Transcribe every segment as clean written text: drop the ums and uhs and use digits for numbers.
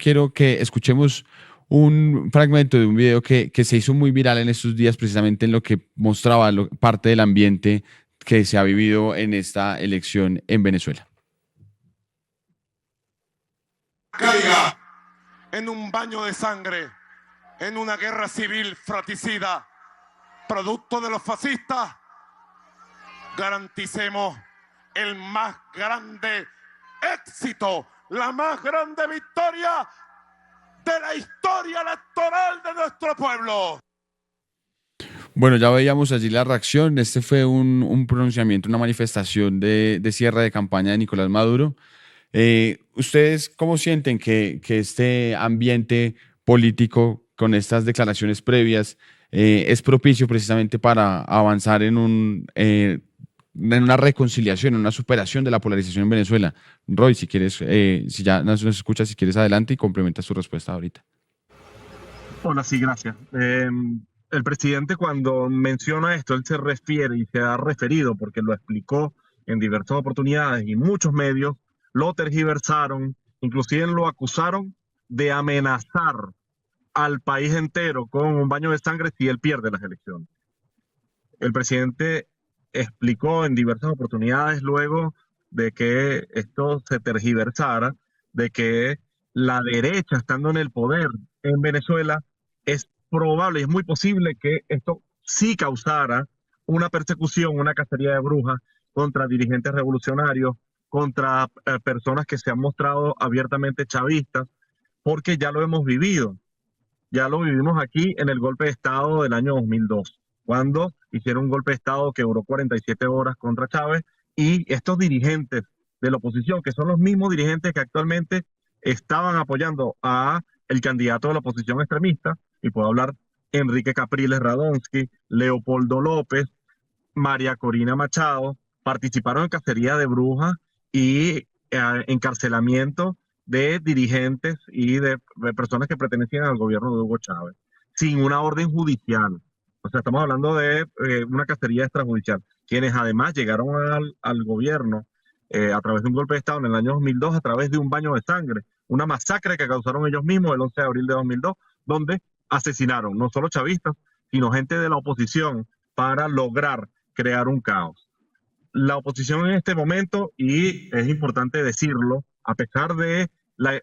quiero que escuchemos un fragmento de un video que se hizo muy viral en estos días, precisamente en lo que mostraba parte del ambiente que se ha vivido en esta elección en Venezuela. Caiga en un baño de sangre, en una guerra civil fratricida, producto de los fascistas, garanticemos el más grande éxito, la más grande victoria de la historia electoral de nuestro pueblo. Bueno, ya veíamos allí la reacción. Este fue un pronunciamiento, una manifestación de cierre de campaña de Nicolás Maduro. ¿Ustedes cómo sienten que este ambiente político con estas declaraciones previas es propicio precisamente para avanzar en una reconciliación, en una superación de la polarización en Venezuela? Roy, si quieres, si ya nos escuchas, si quieres adelante y complementa su respuesta ahorita. Hola, sí, gracias. El presidente cuando menciona esto, él se refiere y se ha referido, porque lo explicó en diversas oportunidades y muchos medios lo tergiversaron, inclusive lo acusaron de amenazar al país entero con un baño de sangre si él pierde las elecciones. El presidente explicó en diversas oportunidades luego de que esto se tergiversara, de que la derecha estando en el poder en Venezuela es probable, es muy posible que esto sí causara una persecución, una cacería de brujas contra dirigentes revolucionarios, contra personas que se han mostrado abiertamente chavistas, porque ya lo hemos vivido. Ya lo vivimos aquí en el golpe de Estado del año 2002, cuando hicieron un golpe de Estado que duró 47 horas contra Chávez, y estos dirigentes de la oposición, que son los mismos dirigentes que actualmente estaban apoyando a el candidato de la oposición extremista, y puedo hablar Enrique Capriles Radonsky, Leopoldo López, María Corina Machado, participaron en cacería de brujas y encarcelamiento de dirigentes y de personas que pertenecían al gobierno de Hugo Chávez, sin una orden judicial. O sea, estamos hablando de una cacería extrajudicial, quienes además llegaron al gobierno a través de un golpe de Estado en el año 2002, a través de un baño de sangre, una masacre que causaron ellos mismos el 11 de abril de 2002, donde asesinaron no solo chavistas, sino gente de la oposición para lograr crear un caos. La oposición en este momento, y es importante decirlo, a pesar de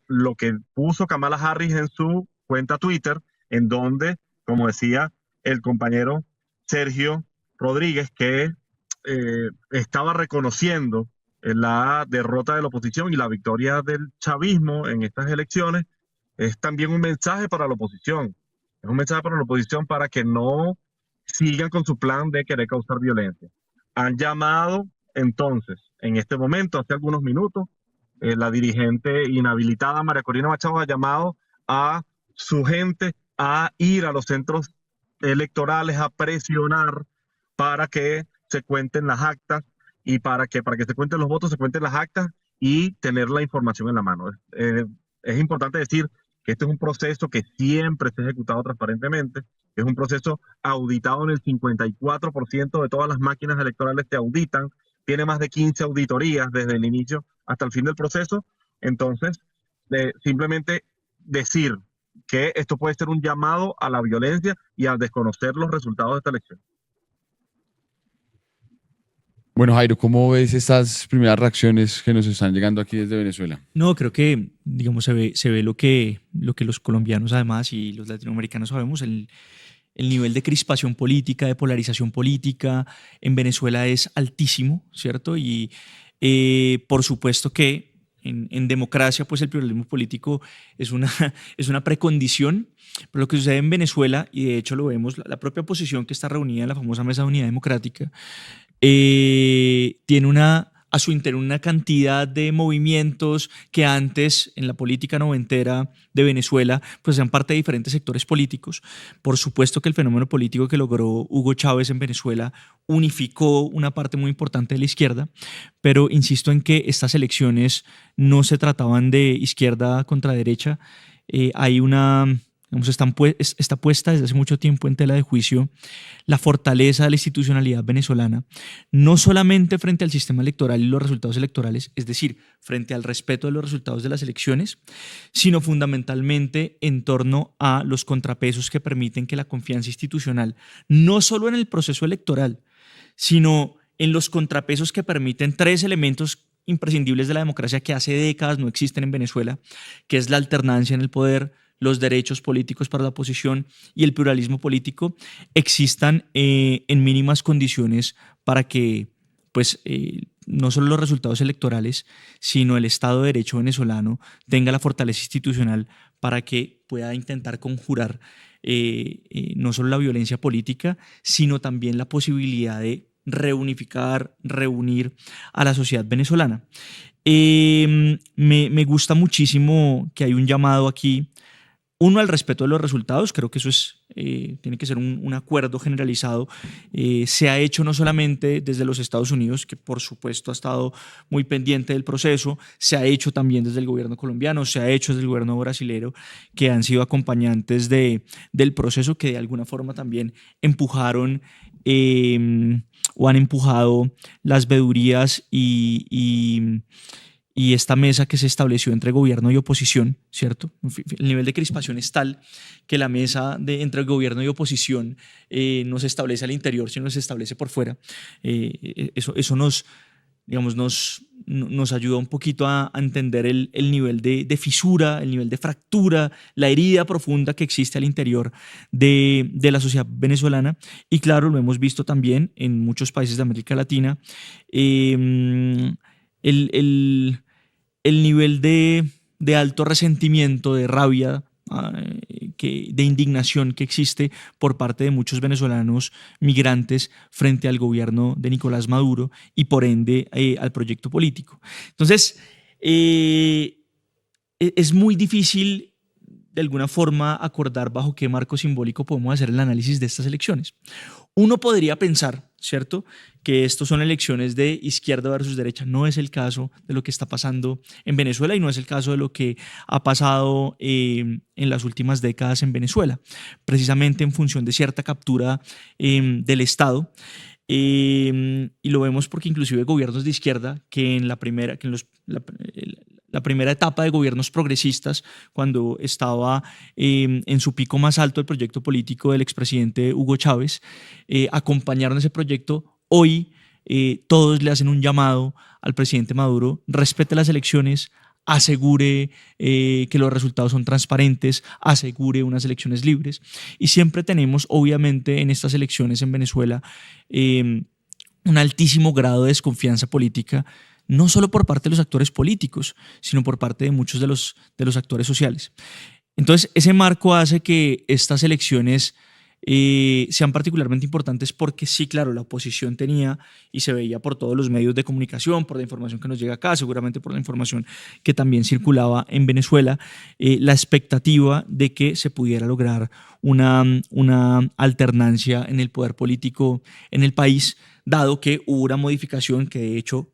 lo que puso Kamala Harris en su cuenta Twitter, en donde, como decía el compañero Sergio Rodríguez, que estaba reconociendo la derrota de la oposición y la victoria del chavismo en estas elecciones, es también un mensaje para la oposición. Es un mensaje para la oposición para que no sigan con su plan de querer causar violencia. Han llamado entonces, en este momento, hace algunos minutos, la dirigente inhabilitada María Corina Machado ha llamado a su gente a ir a los centros electorales a presionar para que se cuenten las actas y para que se cuenten los votos, se cuenten las actas y tener la información en la mano. Es importante decir que este es un proceso que siempre se ha ejecutado transparentemente, es un proceso auditado en el 54% de todas las máquinas electorales que auditan, tiene más de 15 auditorías desde el inicio hasta el fin del proceso. Entonces, simplemente decir que esto puede ser un llamado a la violencia y a desconocer los resultados de esta elección. Bueno, Jairo, ¿cómo ves estas primeras reacciones que nos están llegando aquí desde Venezuela? No, creo que, digamos, se ve lo que los colombianos además y los latinoamericanos sabemos, el nivel de crispación política, de polarización política en Venezuela es altísimo, ¿cierto? Y por supuesto que en democracia, pues el pluralismo político es una precondición, pero lo que sucede en Venezuela, y de hecho lo vemos, la propia oposición que está reunida en la famosa Mesa de Unidad Democrática, tiene a su interior una cantidad de movimientos que antes en la política noventera de Venezuela pues eran parte de diferentes sectores políticos. Por supuesto que el fenómeno político que logró Hugo Chávez en Venezuela unificó una parte muy importante de la izquierda, pero insisto en que estas elecciones no se trataban de izquierda contra derecha. Hay una Digamos, está puesta desde hace mucho tiempo en tela de juicio la fortaleza de la institucionalidad venezolana, no solamente frente al sistema electoral y los resultados electorales, es decir, frente al respeto de los resultados de las elecciones, sino fundamentalmente en torno a los contrapesos que permiten que la confianza institucional, no solo en el proceso electoral, sino en los contrapesos que permiten tres elementos imprescindibles de la democracia que hace décadas no existen en Venezuela, que es la alternancia en el poder, los derechos políticos para la oposición y el pluralismo político, existan en mínimas condiciones para que no solo los resultados electorales, sino el Estado de Derecho venezolano tenga la fortaleza institucional para que pueda intentar conjurar no solo la violencia política, sino también la posibilidad de reunificar, reunir a la sociedad venezolana. Me gusta muchísimo que hay un llamado aquí, uno, al respeto de los resultados. Creo que eso tiene que ser un acuerdo generalizado. Se ha hecho no solamente desde los Estados Unidos, que por supuesto ha estado muy pendiente del proceso, se ha hecho también desde el gobierno colombiano, se ha hecho desde el gobierno brasilero, que han sido acompañantes del proceso, que de alguna forma también empujaron o han empujado las vedurías y esta mesa que se estableció entre gobierno y oposición, ¿cierto? El nivel de crispación es tal que la mesa entre gobierno y oposición no se establece al interior, sino se establece por fuera. Eso nos ayuda un poquito a entender el nivel de fisura, el nivel de fractura, la herida profunda que existe al interior de la sociedad venezolana. Y claro, lo hemos visto también en muchos países de América Latina. El nivel de alto resentimiento, de rabia, de indignación que existe por parte de muchos venezolanos migrantes frente al gobierno de Nicolás Maduro y por ende al proyecto político. Entonces, es muy difícil de alguna forma acordar bajo qué marco simbólico podemos hacer el análisis de estas elecciones. Uno podría pensar, ¿cierto?, que estos son elecciones de izquierda versus derecha. No es el caso de lo que está pasando en Venezuela y no es el caso de lo que ha pasado en las últimas décadas en Venezuela, precisamente en función de cierta captura del Estado. Y lo vemos porque inclusive gobiernos de izquierda que en la primera etapa de gobiernos progresistas, cuando estaba en su pico más alto el proyecto político del expresidente Hugo Chávez, acompañaron ese proyecto. Hoy todos le hacen un llamado al presidente Maduro: respete las elecciones, asegure que los resultados son transparentes, asegure unas elecciones libres. Y siempre tenemos, obviamente, en estas elecciones en Venezuela un altísimo grado de desconfianza política, no solo por parte de los actores políticos, sino por parte de muchos de los actores sociales. Entonces, ese marco hace que estas elecciones sean particularmente importantes porque sí, claro, la oposición tenía y se veía por todos los medios de comunicación, por la información que nos llega acá, seguramente por la información que también circulaba en Venezuela, la expectativa de que se pudiera lograr una alternancia en el poder político en el país, dado que hubo una modificación que de hecho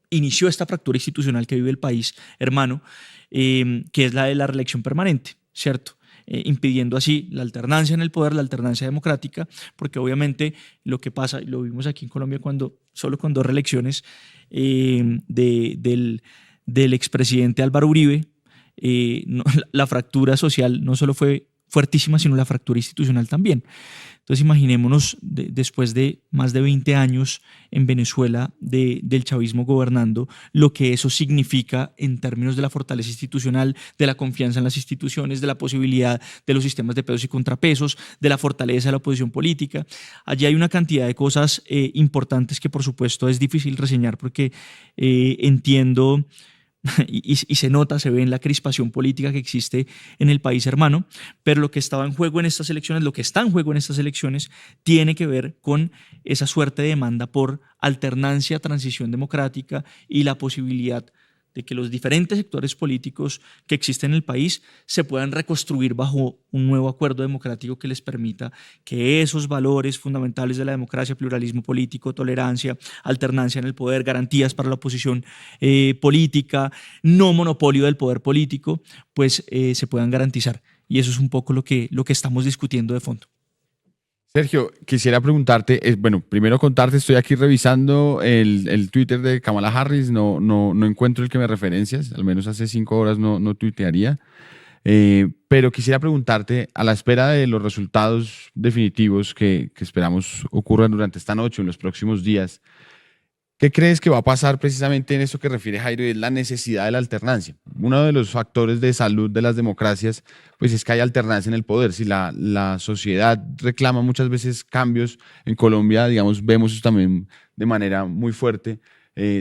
inició esta fractura institucional que vive el país hermano, que es la de la reelección permanente, ¿cierto? Impidiendo así la alternancia en el poder, la alternancia democrática, porque obviamente lo que pasa, y lo vimos aquí en Colombia solo con 2 reelecciones del expresidente Álvaro Uribe, la fractura social no solo fue fuertísima, sino la fractura institucional también. Entonces imaginémonos después de más de 20 años en Venezuela del chavismo gobernando, lo que eso significa en términos de la fortaleza institucional, de la confianza en las instituciones, de la posibilidad de los sistemas de pesos y contrapesos, de la fortaleza de la oposición política. Allí hay una cantidad de cosas importantes que por supuesto es difícil reseñar porque entiendo y se nota, se ve en la crispación política que existe en el país hermano, pero lo que está en juego en estas elecciones tiene que ver con esa suerte de demanda por alternancia, transición democrática y la posibilidad de que los diferentes sectores políticos que existen en el país se puedan reconstruir bajo un nuevo acuerdo democrático que les permita que esos valores fundamentales de la democracia, pluralismo político, tolerancia, alternancia en el poder, garantías para la oposición política, no monopolio del poder político, pues se puedan garantizar. y eso es un poco lo que estamos discutiendo de fondo. Sergio, quisiera preguntarte, bueno, primero contarte, estoy aquí revisando el Twitter de Kamala Harris, no encuentro el que me referencias, al menos hace 5 horas no tuitearía, pero quisiera preguntarte, a la espera de los resultados definitivos que esperamos ocurran durante esta noche o en los próximos días, ¿qué crees que va a pasar precisamente en eso que refiere Jairo y es la necesidad de la alternancia? Uno de los factores de salud de las democracias, pues es que hay alternancia en el poder. Si la sociedad reclama muchas veces cambios, en Colombia, digamos, vemos eso también de manera muy fuerte.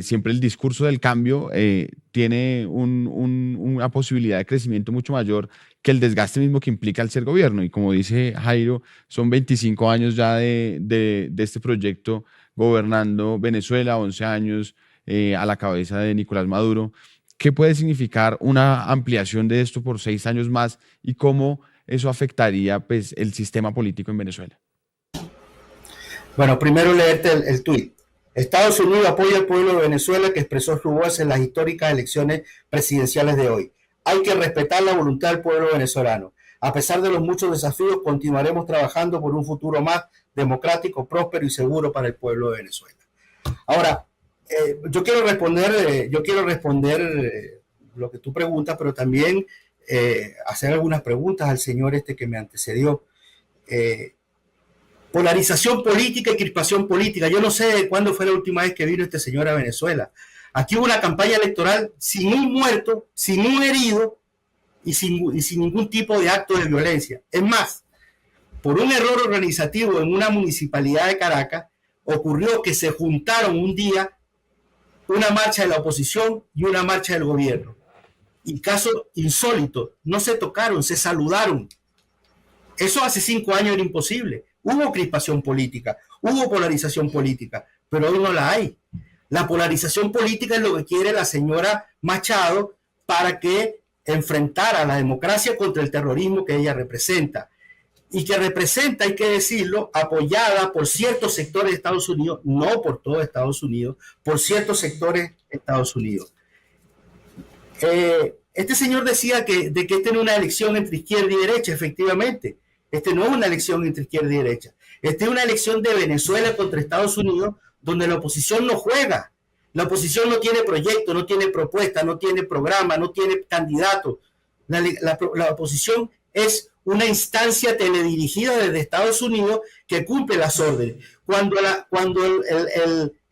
Siempre el discurso del cambio tiene una posibilidad de crecimiento mucho mayor que el desgaste mismo que implica el ser gobierno. Y como dice Jairo, son 25 años ya de este proyecto gobernando Venezuela, 11 años a la cabeza de Nicolás Maduro. ¿Qué puede significar una ampliación de esto por 6 años más y cómo eso afectaría, pues, el sistema político en Venezuela? Bueno, primero leerte el tuit. Estados Unidos apoya al pueblo de Venezuela que expresó su voz en las históricas elecciones presidenciales de hoy. Hay que respetar la voluntad del pueblo venezolano. A pesar de los muchos desafíos, continuaremos trabajando por un futuro más democrático, próspero y seguro para el pueblo de Venezuela. Ahora, yo quiero responder lo que tú preguntas, pero también hacer algunas preguntas al señor que me antecedió. Polarización política y crispación política. Yo no sé cuándo fue la última vez que vino este señor a Venezuela. Aquí hubo una campaña electoral sin un muerto, sin un herido y sin ningún tipo de acto de violencia. Es más, por un error organizativo en una municipalidad de Caracas, ocurrió que se juntaron un día una marcha de la oposición y una marcha del gobierno. Y caso insólito, no se tocaron, se saludaron. Eso hace 5 años era imposible. Hubo crispación política, hubo polarización política, pero hoy no la hay. La polarización política es lo que quiere la señora Machado para que enfrentara a la democracia contra el terrorismo que ella representa. Y que representa, hay que decirlo, apoyada por ciertos sectores de Estados Unidos, no por todo Estados Unidos, por ciertos sectores de Estados Unidos. Este señor decía que esta no es una elección entre izquierda y derecha, efectivamente. No es una elección entre izquierda y derecha. Esta es una elección de Venezuela contra Estados Unidos, donde la oposición no juega. La oposición no tiene proyecto, no tiene propuesta, no tiene programa, no tiene candidato. La oposición es una instancia teledirigida desde Estados Unidos que cumple las órdenes. Cuando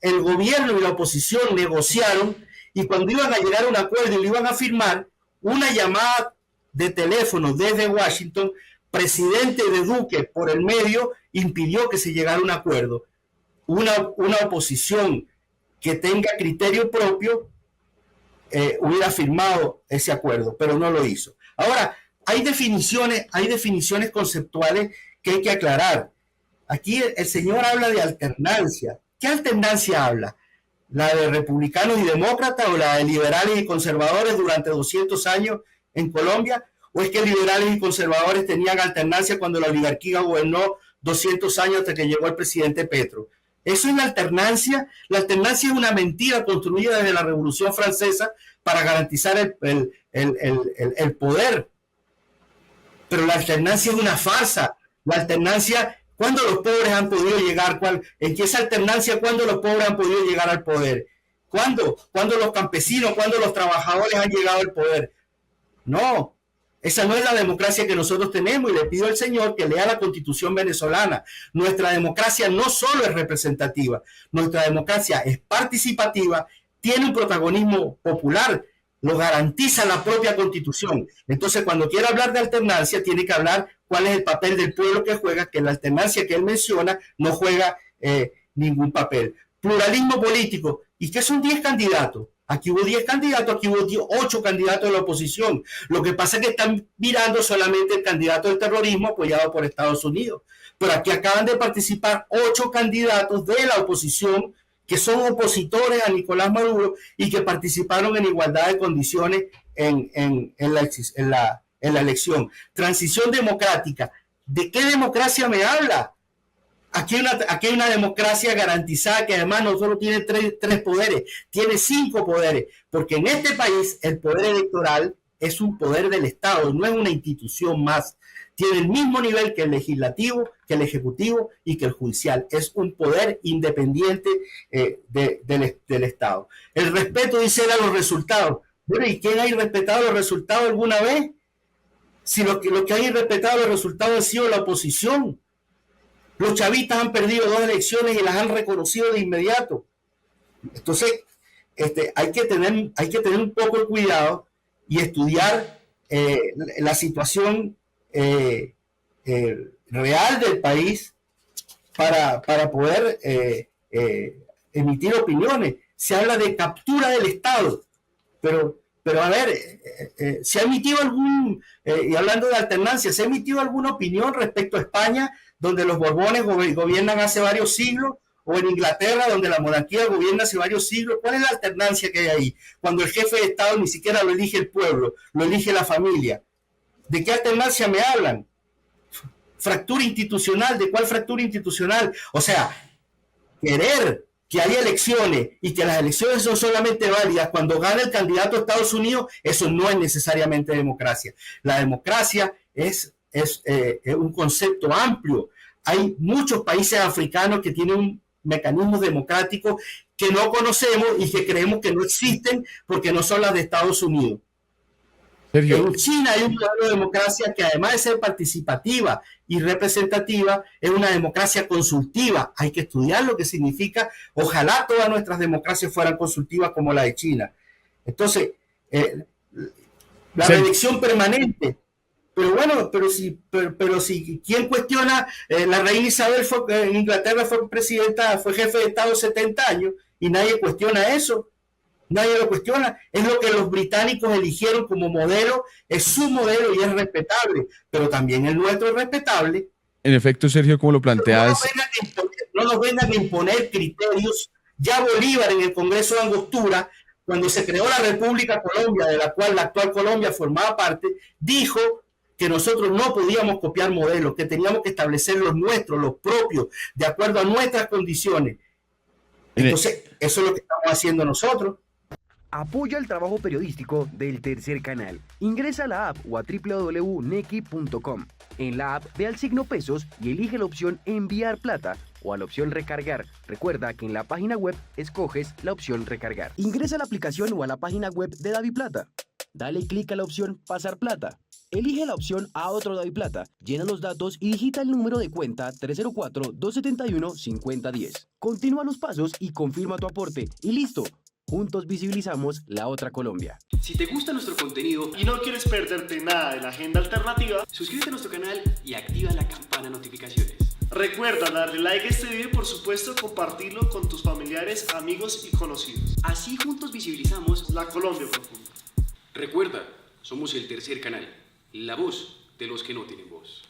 el gobierno y la oposición negociaron y cuando iban a llegar a un acuerdo y lo iban a firmar, una llamada de teléfono desde Washington, presidente de Duque por el medio impidió que se llegara a un acuerdo. Una oposición que tenga criterio propio hubiera firmado ese acuerdo, pero no lo hizo. Ahora, hay definiciones conceptuales que hay que aclarar. Aquí el señor habla de alternancia. ¿Qué alternancia habla? ¿La de republicanos y demócratas o la de liberales y conservadores durante 200 años en Colombia? ¿O es que liberales y conservadores tenían alternancia cuando la oligarquía gobernó 200 años hasta que llegó el presidente Petro? Eso es la alternancia. La alternancia es una mentira construida desde la Revolución Francesa para garantizar el poder. Pero la alternancia es una farsa. La alternancia, ¿cuándo los pobres han podido llegar? ¿En qué esa alternancia, cuándo los pobres han podido llegar al poder? ¿Cuándo? ¿Cuándo los campesinos, cuándo los trabajadores han llegado al poder? No. Esa no es la democracia que nosotros tenemos y le pido al Señor que lea la Constitución venezolana. Nuestra democracia no solo es representativa, nuestra democracia es participativa, tiene un protagonismo popular, lo garantiza la propia Constitución. Entonces, cuando quiere hablar de alternancia, tiene que hablar cuál es el papel del pueblo que juega, que la alternancia que él menciona no juega ningún papel. Pluralismo político. ¿Y qué son 10 candidatos? Aquí hubo 10 candidatos, aquí hubo 8 candidatos de la oposición. Lo que pasa es que están mirando solamente el candidato del terrorismo apoyado por Estados Unidos. Pero aquí acaban de participar 8 candidatos de la oposición que son opositores a Nicolás Maduro y que participaron en igualdad de condiciones en la elección. Transición democrática. ¿De qué democracia me habla? Aquí hay una democracia garantizada que además no solo tiene 3 poderes, tiene 5 poderes, porque en este país el poder electoral es un poder del Estado, no es una institución más. Tiene el mismo nivel que el legislativo, que el ejecutivo y que el judicial. Es un poder independiente del Estado. El respeto, dice él, a los resultados. Bueno, ¿y quién ha irrespetado los resultados alguna vez? Si los que han irrespetado los resultados han sido la oposición. Los chavistas han perdido 2 elecciones y las han reconocido de inmediato. Entonces, hay que tener un poco de cuidado y estudiar la situación real del país para poder emitir opiniones. Se habla de captura del Estado, pero a ver, ¿se ha emitido y hablando de alternancia, se ha emitido alguna opinión respecto a España, donde los Borbones gobiernan hace varios siglos, o en Inglaterra, donde la monarquía gobierna hace varios siglos? ¿Cuál es la alternancia que hay ahí? Cuando el jefe de Estado ni siquiera lo elige el pueblo, lo elige la familia. ¿De qué alternancia me hablan? Fractura institucional. ¿De cuál fractura institucional? O sea, querer que haya elecciones y que las elecciones son solamente válidas cuando gana el candidato a Estados Unidos, eso no es necesariamente democracia. La democracia es un concepto amplio. Hay muchos países africanos que tienen un mecanismo democrático que no conocemos y que creemos que no existen porque no son las de Estados Unidos. Sergio. En China hay un modelo de democracia que, además de ser participativa y representativa, es una democracia consultiva. Hay que estudiar lo que significa. Ojalá todas nuestras democracias fueran consultivas como la de China. Entonces, la reelección permanente. Pero bueno, pero si ¿quién cuestiona? La reina Isabel en Inglaterra fue presidenta, fue jefe de Estado 70 años y nadie cuestiona eso. Nadie lo cuestiona. Es lo que los británicos eligieron como modelo, es su modelo y es respetable, pero también el nuestro es respetable. En efecto, Sergio, como lo planteas. No nos vengan a imponer criterios. Ya Bolívar en el Congreso de Angostura, cuando se creó la República Colombia, de la cual la actual Colombia formaba parte, dijo que nosotros no podíamos copiar modelos, que teníamos que establecer los nuestros, los propios, de acuerdo a nuestras condiciones. Entonces, eso es lo que estamos haciendo nosotros. Apoya el trabajo periodístico del Tercer Canal. Ingresa a la app o a www.nequi.com. En la app ve al signo pesos y elige la opción enviar plata o a la opción recargar. Recuerda que en la página web escoges la opción recargar. Ingresa a la aplicación o a la página web de DaviPlata. Dale clic a la opción pasar plata. Elige la opción a otro DaviPlata, llena los datos y digita el número de cuenta 304-271-5010. Continúa los pasos y confirma tu aporte y listo. Juntos visibilizamos la otra Colombia. Si te gusta nuestro contenido y no quieres perderte nada de la agenda alternativa, suscríbete a nuestro canal y activa la campana de notificaciones. Recuerda darle like a este video y por supuesto compartirlo con tus familiares, amigos y conocidos. Así juntos visibilizamos la Colombia profunda. Recuerda, somos el Tercer Canal, la voz de los que no tienen voz.